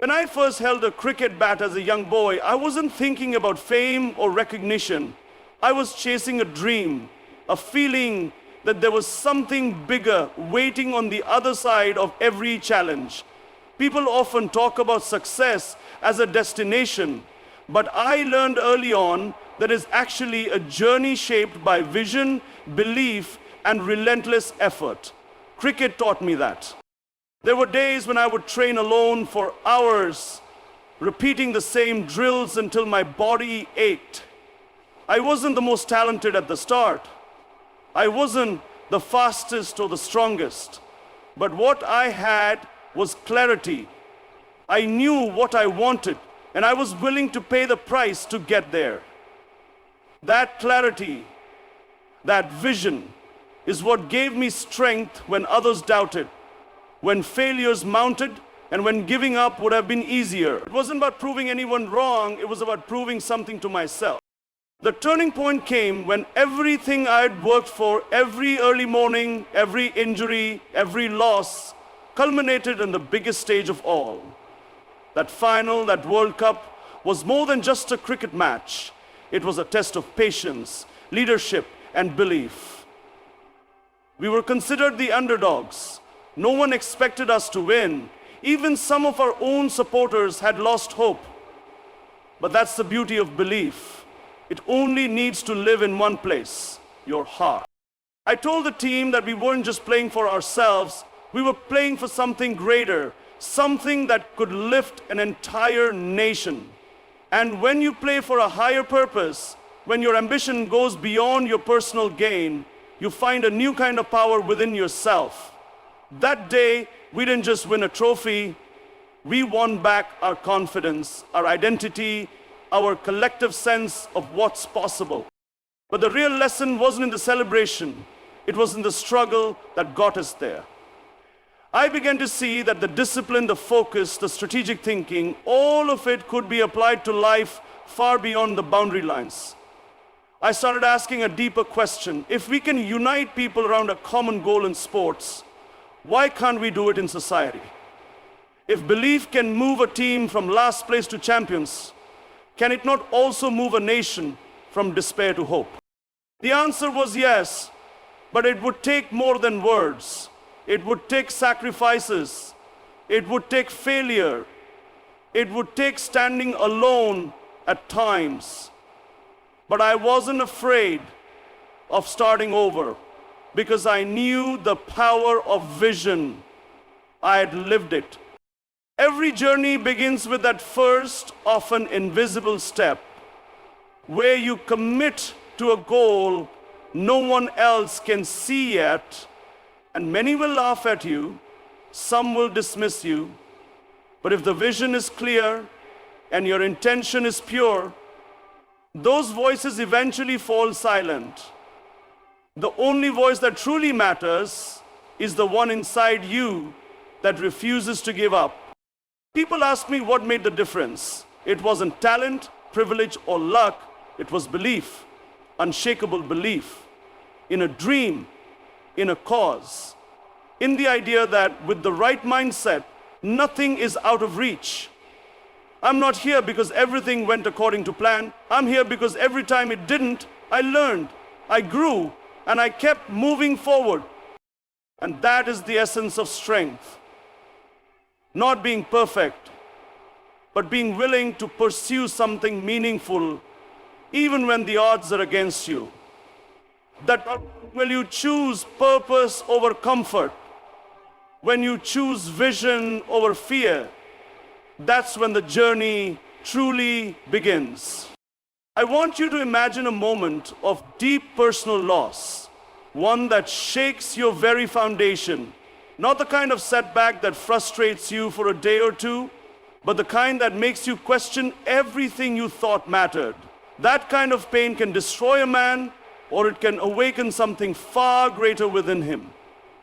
When I first held a cricket bat as a young boy, I wasn't thinking about fame or recognition. I was chasing a dream, a feeling that there was something bigger waiting on the other side of every challenge. People often talk about success as a destination, but I learned early on that it's actually a journey shaped by vision, belief, and relentless effort. Cricket taught me that. There were days when I would train alone for hours, repeating the same drills until my body ached. I wasn't the most talented at the start. I wasn't the fastest or the strongest. But what I had was clarity. I knew what I wanted, and I was willing to pay the price to get there. That clarity, that vision, is what gave me strength when others doubted, when failures mounted, and when giving up would have been easier. It wasn't about proving anyone wrong, it was about proving something to myself. The turning point came when everything I had worked for, every early morning, every injury, every loss, culminated in the biggest stage of all. That final, that World Cup, was more than just a cricket match. It was a test of patience, leadership, and belief. We were considered the underdogs. No one expected us to win. Even some of our own supporters had lost hope. But that's the beauty of belief. It only needs to live in one place, your heart. I told the team that we weren't just playing for ourselves, we were playing for something greater, something that could lift an entire nation. And when you play for a higher purpose, when your ambition goes beyond your personal gain, you find a new kind of power within yourself. That day, we didn't just win a trophy, we won back our confidence, our identity, our collective sense of what's possible. But the real lesson wasn't in the celebration, it was in the struggle that got us there. I began to see that the discipline, the focus, the strategic thinking, all of it could be applied to life far beyond the boundary lines. I started asking a deeper question. If we can unite people around a common goal in sports, why can't we do it in society? If belief can move a team from last place to champions, can it not also move a nation from despair to hope? The answer was yes, but it would take more than words. It would take sacrifices. It would take failure. It would take standing alone at times. But I wasn't afraid of starting over because I knew the power of vision. I had lived it. Every journey begins with that first, often invisible step, where you commit to a goal no one else can see yet, and many will laugh at you, some will dismiss you, but if the vision is clear and your intention is pure, those voices eventually fall silent. The only voice that truly matters is the one inside you that refuses to give up. People ask me what made the difference. It wasn't talent, privilege, or luck. It was belief, unshakable belief, in a dream, in a cause, in the idea that with the right mindset, nothing is out of reach. I'm not here because everything went according to plan. I'm here because every time it didn't, I learned, I grew, and I kept moving forward. And that is the essence of strength. Not being perfect, but being willing to pursue something meaningful, even when the odds are against you. That when you choose purpose over comfort, when you choose vision over fear, that's when the journey truly begins. I want you to imagine a moment of deep personal loss, one that shakes your very foundation. Not the kind of setback that frustrates you for a day or two, but the kind that makes you question everything you thought mattered. That kind of pain can destroy a man, or it can awaken something far greater within him.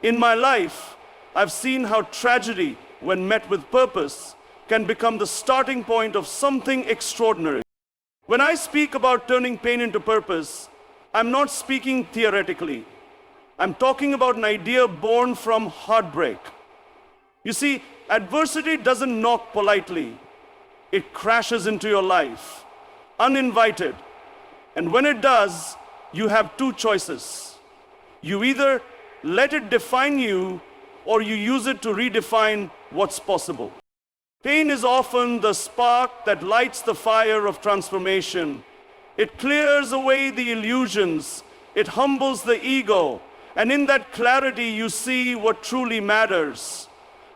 In my life, I've seen how tragedy, when met with purpose, can become the starting point of something extraordinary. When I speak about turning pain into purpose, I'm not speaking theoretically. I'm talking about an idea born from heartbreak. You see, adversity doesn't knock politely. It crashes into your life, uninvited. And when it does, you have two choices. You either let it define you, or you use it to redefine what's possible. Pain is often the spark that lights the fire of transformation. It clears away the illusions, it humbles the ego, and in that clarity you see what truly matters.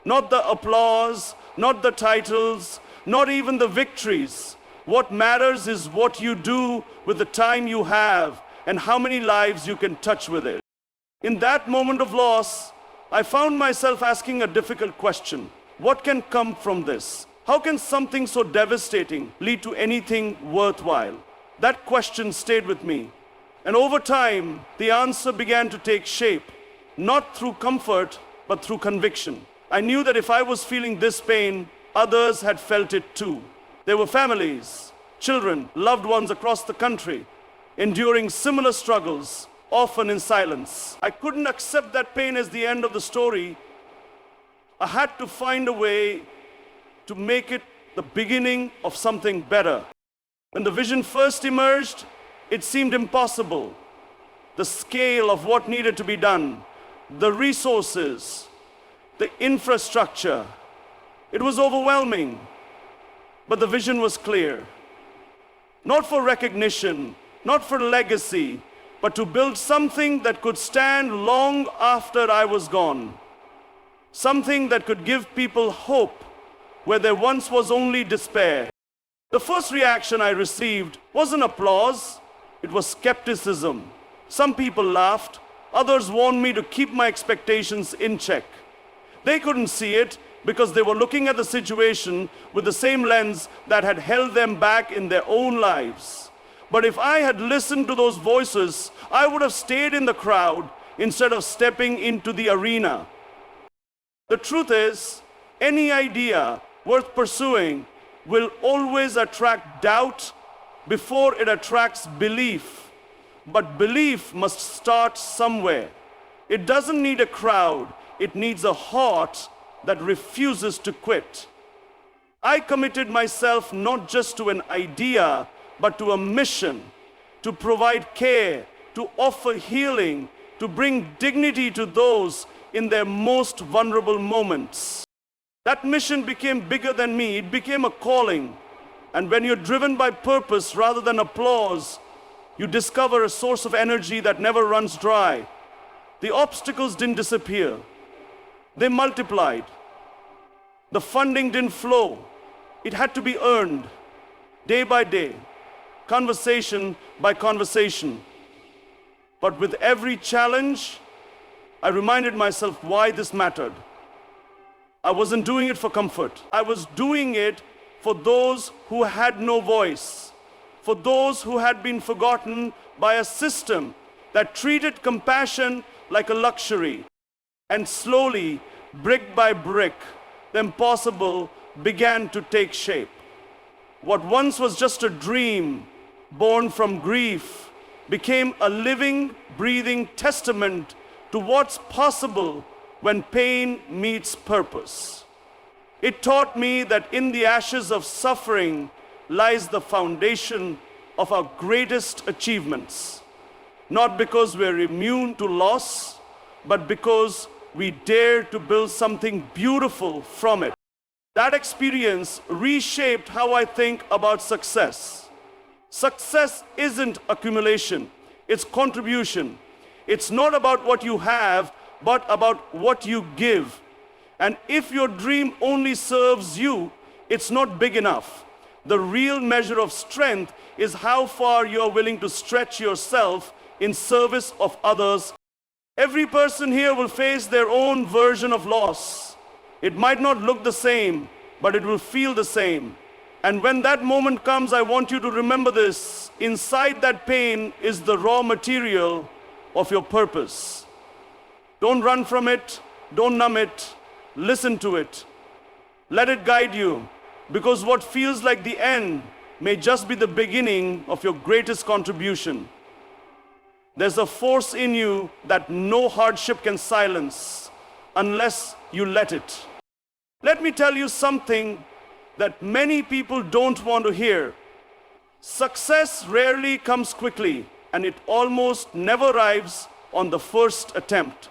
Not the applause, not the titles, not even the victories. What matters is what you do with the time you have and how many lives you can touch with it. In that moment of loss, I found myself asking a difficult question. What can come from this? How can something so devastating lead to anything worthwhile? That question stayed with me. And over time, the answer began to take shape, not through comfort, but through conviction. I knew that if I was feeling this pain, others had felt it too. There were families, children, loved ones across the country, enduring similar struggles, often in silence. I couldn't accept that pain as the end of the story. I had to find a way to make it the beginning of something better. When the vision first emerged, it seemed impossible. The scale of what needed to be done, the resources, the infrastructure, it was overwhelming. But the vision was clear. Not for recognition, not for legacy, but to build something that could stand long after I was gone. Something that could give people hope where there once was only despair. The first reaction I received wasn't applause, it was skepticism. Some people laughed, others warned me to keep my expectations in check. They couldn't see it because they were looking at the situation with the same lens that had held them back in their own lives. But if I had listened to those voices, I would have stayed in the crowd instead of stepping into the arena. The truth is, any idea worth pursuing will always attract doubt before it attracts belief. But belief must start somewhere. It doesn't need a crowd, it needs a heart that refuses to quit. I committed myself not just to an idea, but to a mission, to provide care, to offer healing, to bring dignity to those in their most vulnerable moments. That mission became bigger than me, it became a calling. And when you're driven by purpose rather than applause, you discover a source of energy that never runs dry. The obstacles didn't disappear, they multiplied. The funding didn't flow, it had to be earned, day by day, conversation by conversation. But with every challenge, I reminded myself why this mattered. I wasn't doing it for comfort. I was doing it for those who had no voice, for those who had been forgotten by a system that treated compassion like a luxury. And slowly, brick by brick, the impossible began to take shape. What once was just a dream born from grief became a living, breathing testament to what's possible when pain meets purpose. It taught me that in the ashes of suffering lies the foundation of our greatest achievements. Not because we're immune to loss, but because we dare to build something beautiful from it. That experience reshaped how I think about success. Success isn't accumulation, it's contribution. It's not about what you have, but about what you give. And if your dream only serves you, it's not big enough. The real measure of strength is how far you're willing to stretch yourself in service of others. Every person here will face their own version of loss. It might not look the same, but it will feel the same. And when that moment comes, I want you to remember this. Inside that pain is the raw material of your purpose. Don't run from it, don't numb it, listen to it. Let it guide you, because what feels like the end may just be the beginning of your greatest contribution. There's a force in you that no hardship can silence unless you let it. Let me tell you something that many people don't want to hear. Success rarely comes quickly, and it almost never arrives on the first attempt.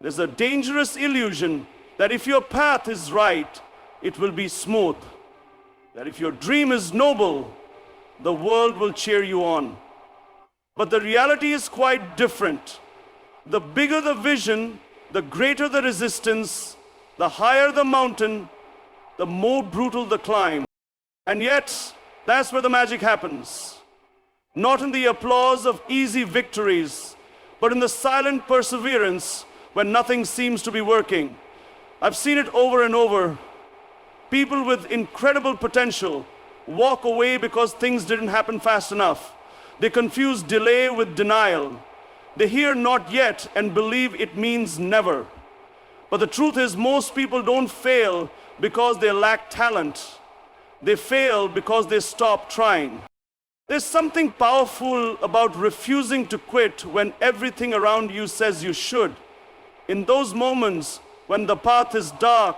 There's a dangerous illusion that if your path is right, it will be smooth. That if your dream is noble, the world will cheer you on. But the reality is quite different. The bigger the vision, the greater the resistance, the higher the mountain, the more brutal the climb. And yet, that's where the magic happens. Not in the applause of easy victories, but in the silent perseverance when nothing seems to be working. I've seen it over and over. People with incredible potential walk away because things didn't happen fast enough. They confuse delay with denial. They hear not yet and believe it means never. But the truth is, most people don't fail because they lack talent. They fail because they stop trying. There's something powerful about refusing to quit when everything around you says you should. In those moments when the path is dark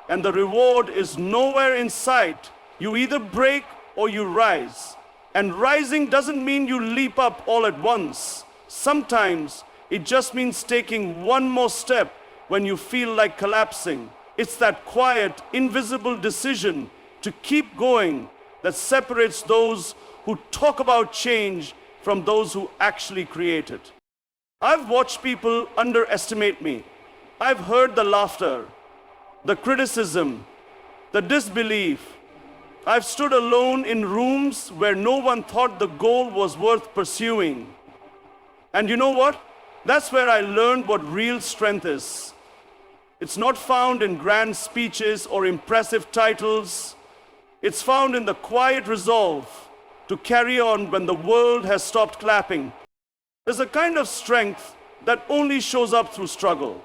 and the reward is nowhere in sight, you either break or you rise. And rising doesn't mean you leap up all at once. Sometimes it just means taking one more step when you feel like collapsing. It's that quiet, invisible decision to keep going that separates those who talk about change from those who actually create it. I've watched people underestimate me. I've heard the laughter, the criticism, the disbelief. I've stood alone in rooms where no one thought the goal was worth pursuing. And you know what? That's where I learned what real strength is. It's not found in grand speeches or impressive titles. It's found in the quiet resolve to carry on when the world has stopped clapping. There's a kind of strength that only shows up through struggle.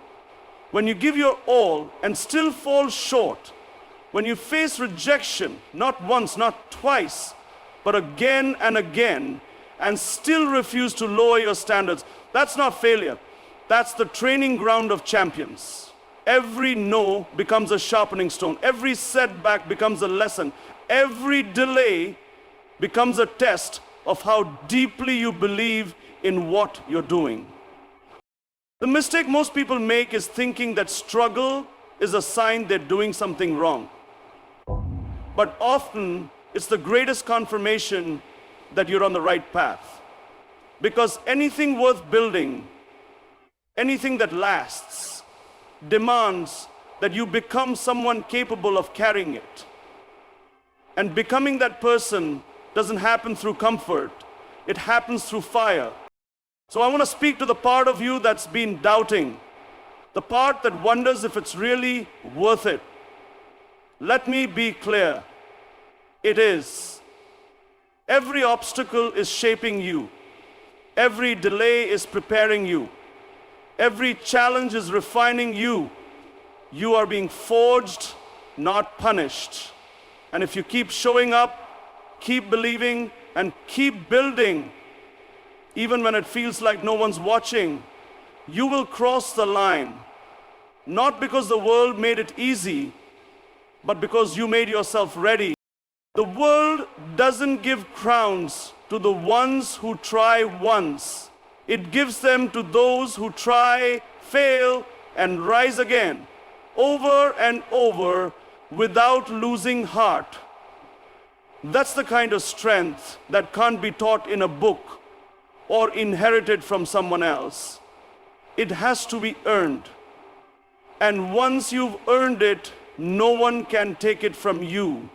When you give your all and still fall short, when you face rejection, not once, not twice, but again and again, and still refuse to lower your standards, that's not failure. That's the training ground of champions. Every no becomes a sharpening stone. Every setback becomes a lesson. Every delay becomes a test of how deeply you believe in what you're doing. The mistake most people make is thinking that struggle is a sign they're doing something wrong. But often, it's the greatest confirmation that you're on the right path. Because anything worth building, anything that lasts, demands that you become someone capable of carrying it. And becoming that person doesn't happen through comfort. It happens through fire. So I want to speak to the part of you that's been doubting, the part that wonders if it's really worth it. Let me be clear. It is. Every obstacle is shaping you. Every delay is preparing you. Every challenge is refining you. You are being forged, not punished. And if you keep showing up, keep believing, and keep building, even when it feels like no one's watching, you will cross the line. Not because the world made it easy, but because you made yourself ready. The world doesn't give crowns to the ones who try once. It gives them to those who try, fail, and rise again, over and over, without losing heart. That's the kind of strength that can't be taught in a book or inherited from someone else. It has to be earned. And once you've earned it, no one can take it from you.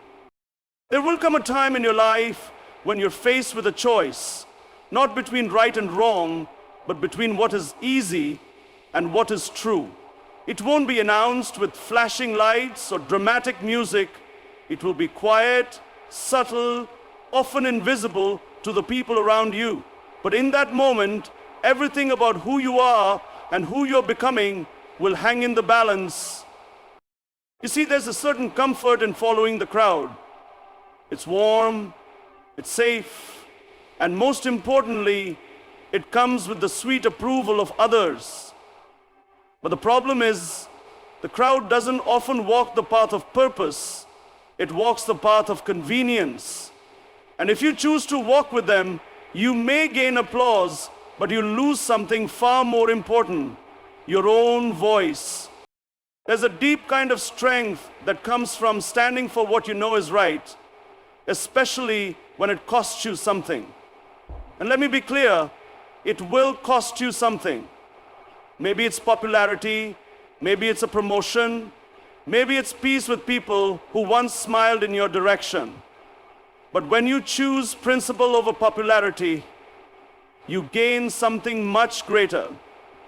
There will come a time in your life when you're faced with a choice, not between right and wrong, but between what is easy and what is true. It won't be announced with flashing lights or dramatic music. It will be quiet, subtle, often invisible to the people around you. But in that moment, everything about who you are and who you're becoming will hang in the balance. You see, there's a certain comfort in following the crowd. It's warm, it's safe, and most importantly, it comes with the sweet approval of others. But the problem is, The crowd doesn't often walk the path of purpose, it walks the path of convenience. And if you choose to walk with them, you may gain applause, but you lose something far more important, your own voice. There's a deep kind of strength that comes from standing for what you know is right, especially when it costs you something. And let me be clear, it will cost you something. Maybe it's popularity, maybe it's a promotion, maybe it's peace with people who once smiled in your direction. But when you choose principle over popularity, you gain something much greater.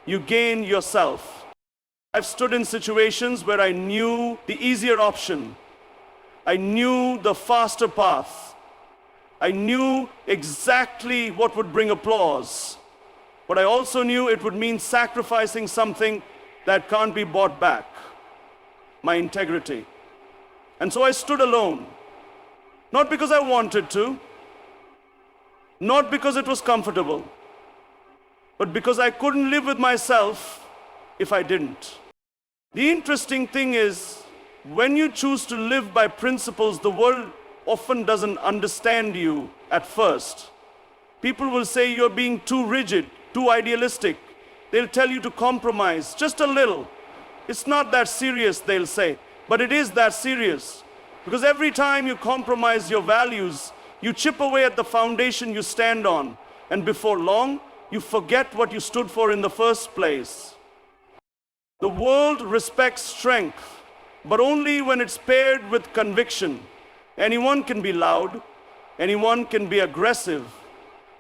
You gain yourself. I've stood in situations where I knew the easier option. I knew the faster path. I knew exactly what would bring applause. But I also knew it would mean sacrificing something that can't be bought back, my integrity. And so I stood alone, not because I wanted to, not because it was comfortable, but because I couldn't live with myself if I didn't. The interesting thing is, when you choose to live by principles, the world often doesn't understand you at first. People will say you're being too rigid, too idealistic. They'll tell you to compromise just a little. It's not that serious, they'll say, but it is that serious. Because every time you compromise your values, you chip away at the foundation you stand on, and before long, you forget what you stood for in the first place. The world respects strength, but only when it's paired with conviction. Anyone can be loud, anyone can be aggressive,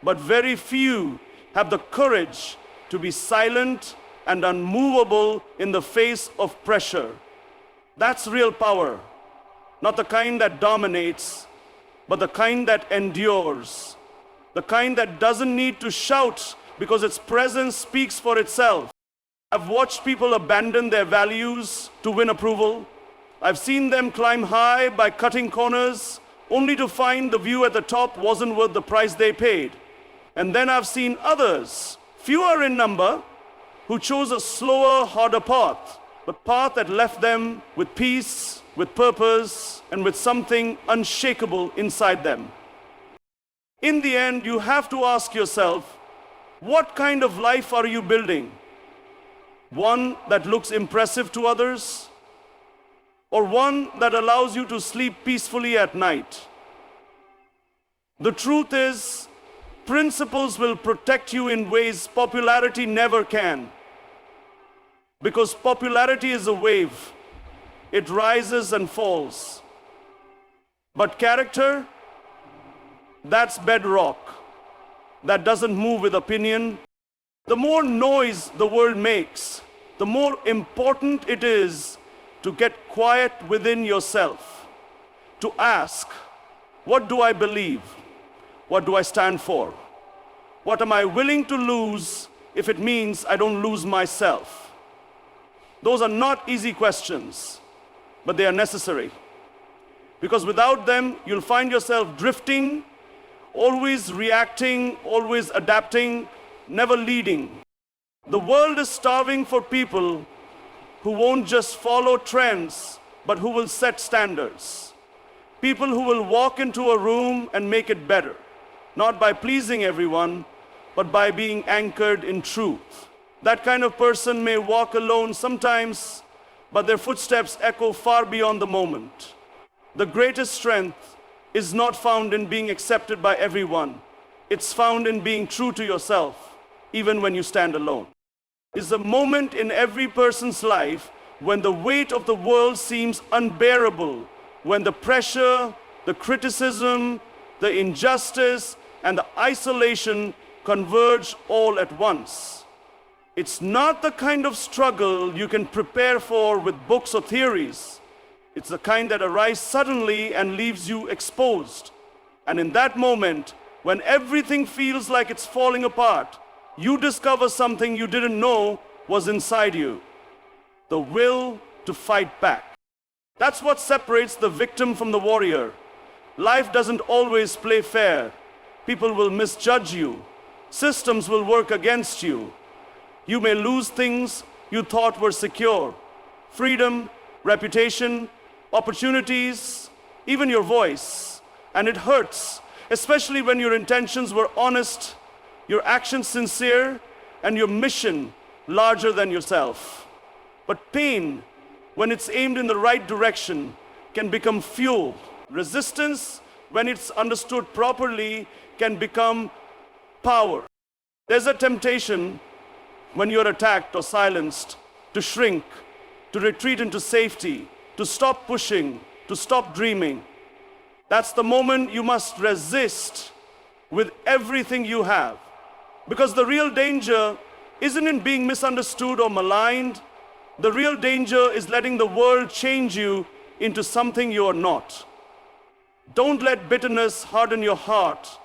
but very few have the courage to be silent and unmovable in the face of pressure. That's real power, not the kind that dominates, but the kind that endures, the kind that doesn't need to shout because its presence speaks for itself. I've watched people abandon their values to win approval. I've seen them climb high by cutting corners, only to find the view at the top wasn't worth the price they paid. And then I've seen others, fewer in number, who chose a slower, harder path, but path that left them with peace, with purpose, and with something unshakable inside them. In the end, you have to ask yourself, what kind of life are you building? One that looks impressive to others? Or one that allows you to sleep peacefully at night? The truth is, principles will protect you in ways popularity never can. Because popularity is a wave. It rises and falls. But character, that's bedrock. That doesn't move with opinion. The more noise the world makes, the more important it is to get quiet within yourself, to ask, what do I believe? What do I stand for? What am I willing to lose if it means I don't lose myself? Those are not easy questions, but they are necessary. Because without them, you'll find yourself drifting, always reacting, always adapting, never leading. The world is starving for people who won't just follow trends, but who will set standards. People who will walk into a room and make it better, not by pleasing everyone, but by being anchored in truth. That kind of person may walk alone sometimes, but their footsteps echo far beyond the moment. The greatest strength is not found in being accepted by everyone. It's found in being true to yourself, even when you stand alone. It's a moment in every person's life when the weight of the world seems unbearable, when the pressure, the criticism, the injustice, and the isolation converge all at once. It's not the kind of struggle you can prepare for with books or theories. It's the kind that arrives suddenly and leaves you exposed. And in that moment, when everything feels like it's falling apart, you discover something you didn't know was inside you: the will to fight back. That's what separates the victim from the warrior. Life doesn't always play fair. People will misjudge you. Systems will work against you. You may lose things you thought were secure. freedom, reputation, opportunities, even your voice. And it hurts, especially when your intentions were honest, your actions sincere, and your mission larger than yourself. But pain, when it's aimed in the right direction, can become fuel. Resistance, when it's understood properly, can become power. There's a temptation when you're attacked or silenced to shrink, to retreat into safety, to stop pushing, to stop dreaming. That's the moment you must resist with everything you have. Because the real danger isn't in being misunderstood or maligned. The real danger is letting the world change you into something you are not. Don't let bitterness harden your heart.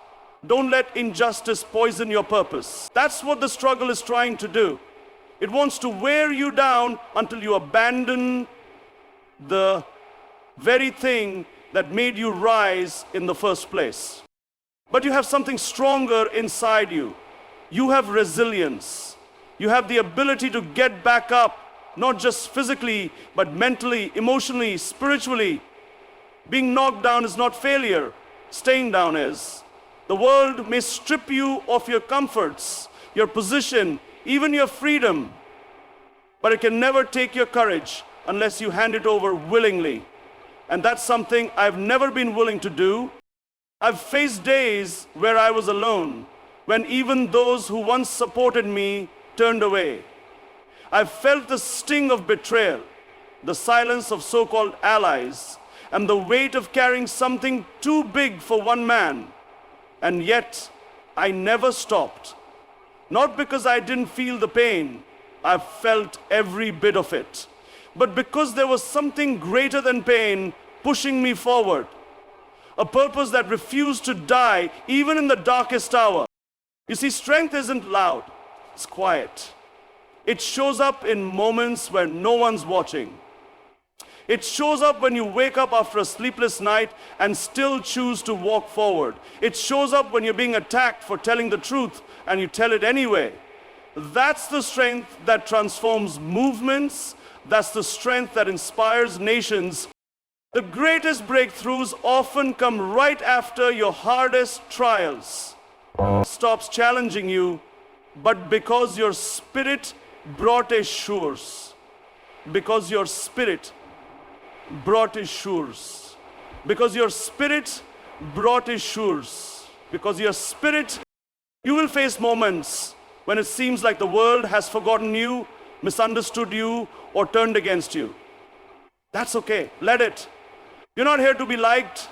Don't let injustice poison your purpose. That's what the struggle is trying to do. It wants to wear you down until you abandon the very thing that made you rise in the first place. But you have something stronger inside you. You have resilience. You have the ability to get back up, not just physically, but mentally, emotionally, spiritually. Being knocked down is not failure. Staying down is. The world may strip you of your comforts, your position, even your freedom, but it can never take your courage unless you hand it over willingly. And that's something I've never been willing to do. I've faced days where I was alone, when even those who once supported me turned away. I've felt the sting of betrayal, the silence of so-called allies, and the weight of carrying something too big for one man. And yet, I never stopped. Not because I didn't feel the pain, I felt every bit of it, but because there was something greater than pain pushing me forward. A purpose that refused to die even in the darkest hour. You see, strength isn't loud, it's quiet. It shows up in moments where no one's watching. It shows up when you wake up after a sleepless night and still choose to walk forward. It shows up when you're being attacked for telling the truth and you tell it anyway. That's the strength that transforms movements. That's the strength that inspires nations. The greatest breakthroughs often come right after your hardest trials. Stops challenging you, but because your spirit brought assures. Because your spirit brought assures. Because your spirit brought assures. Because your spirit, you will face moments when it seems like the world has forgotten you, misunderstood you, or turned against you. That's okay, let it. You're not here to be liked,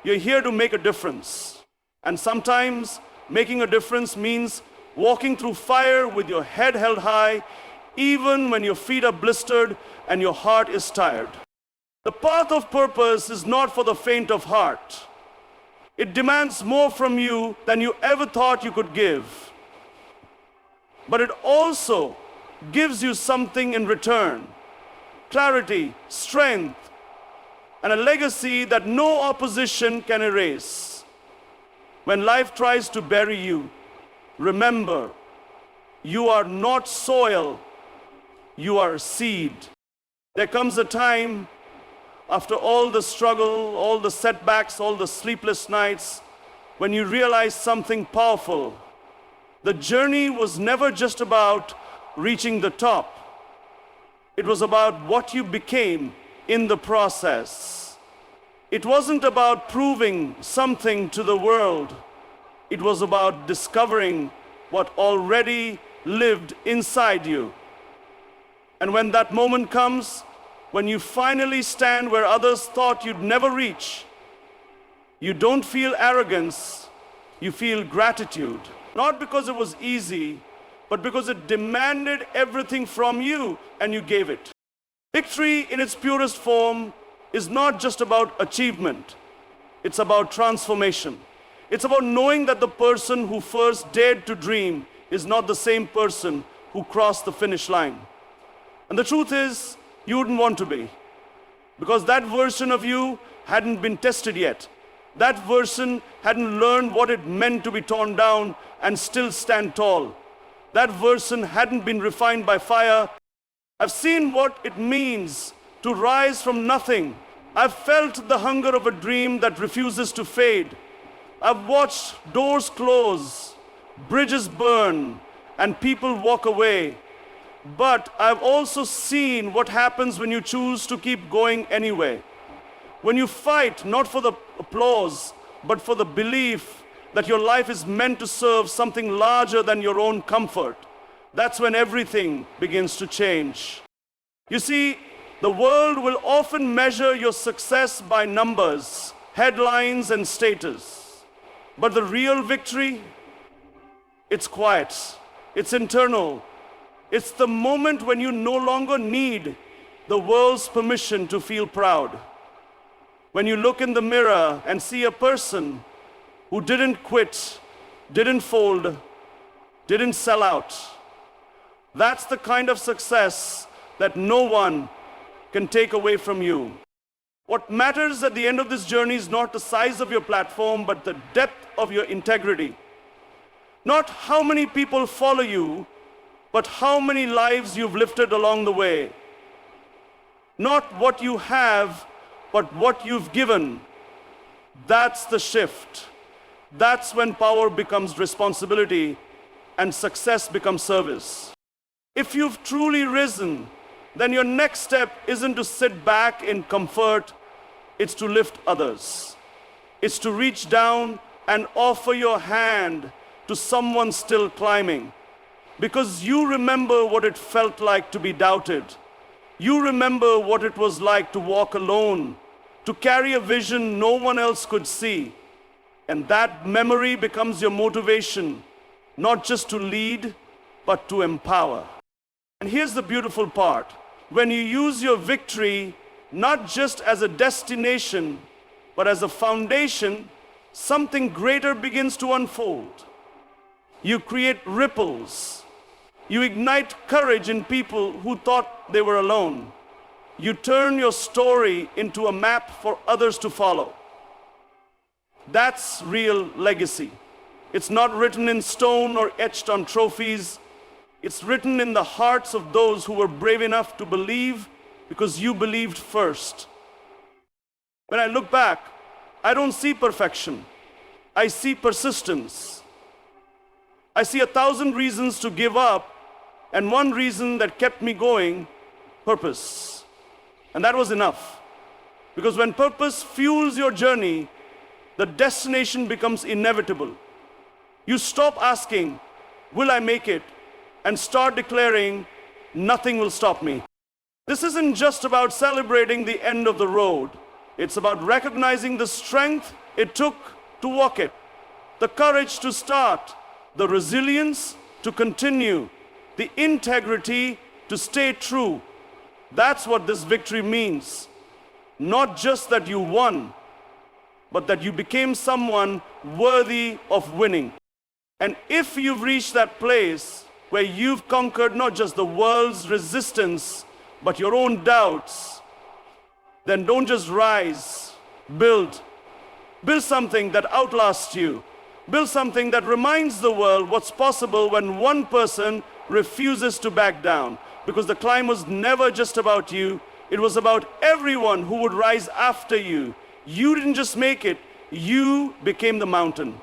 you're here to make a difference. And sometimes making a difference means walking through fire with your head held high, even when your feet are blistered and your heart is tired. The path of purpose is not for the faint of heart. It demands more from you than you ever thought you could give. But it also gives you something in return. Clarity, strength, and a legacy that no opposition can erase. When life tries to bury you, remember, you are not soil, you are a seed. There comes a time after all the struggle, all the setbacks, all the sleepless nights, when you realize something powerful. The journey was never just about reaching the top. It was about what you became in the process. It wasn't about proving something to the world. It was about discovering what already lived inside you. And when that moment comes, when you finally stand where others thought you'd never reach, you don't feel arrogance, you feel gratitude. Not because it was easy, but because it demanded everything from you and you gave it. Victory in its purest form is not just about achievement, it's about transformation. It's about knowing that the person who first dared to dream is not the same person who crossed the finish line. And the truth is, you wouldn't want to be, because that version of you hadn't been tested yet. That version hadn't learned what it meant to be torn down and still stand tall. That version hadn't been refined by fire I've seen what it means to rise from nothing. I've felt the hunger of a dream that refuses to fade. I've watched doors close, bridges burn, and people walk away. But I've also seen what happens when you choose to keep going anyway. When you fight not for the applause, but for the belief that your life is meant to serve something larger than your own comfort, that's when everything begins to change. You see, the world will often measure your success by numbers, headlines, and status. But the real victory, it's quiet, it's internal. It's the moment when you no longer need the world's permission to feel proud. When you look in the mirror and see a person who didn't quit, didn't fold, didn't sell out. That's the kind of success that no one can take away from you. What matters at the end of this journey is not the size of your platform, but the depth of your integrity. Not how many people follow you, but how many lives you've lifted along the way. Not what you have, but what you've given. That's the shift. That's when power becomes responsibility and success becomes service. If you've truly risen, then your next step isn't to sit back in comfort, it's to lift others. It's to reach down and offer your hand to someone still climbing. Because you remember what it felt like to be doubted. You remember what it was like to walk alone, to carry a vision no one else could see. And that memory becomes your motivation, not just to lead, but to empower. And here's the beautiful part. When you use your victory not just as a destination, but as a foundation, something greater begins to unfold. You create ripples. You ignite courage in people who thought they were alone. You turn your story into a map for others to follow. That's real legacy. It's not written in stone or etched on trophies. It's written in the hearts of those who were brave enough to believe because you believed first. When I look back, I don't see perfection. I see persistence. I see 1,000 reasons to give up, and one reason that kept me going, purpose. And that was enough. Because when purpose fuels your journey, the destination becomes inevitable. You stop asking, will I make it? And start declaring, nothing will stop me. This isn't just about celebrating the end of the road. It's about recognizing the strength it took to walk it, the courage to start, the resilience to continue, the integrity to stay true. That's what this victory means. Not just that you won, but that you became someone worthy of winning. And if you've reached that place where you've conquered not just the world's resistance, but your own doubts, then don't just rise, build. Build something that outlasts you. Build something that reminds the world what's possible when one person refuses to back down. Because the climb was never just about you, it was about everyone who would rise after you. You didn't just make it, you became the mountain.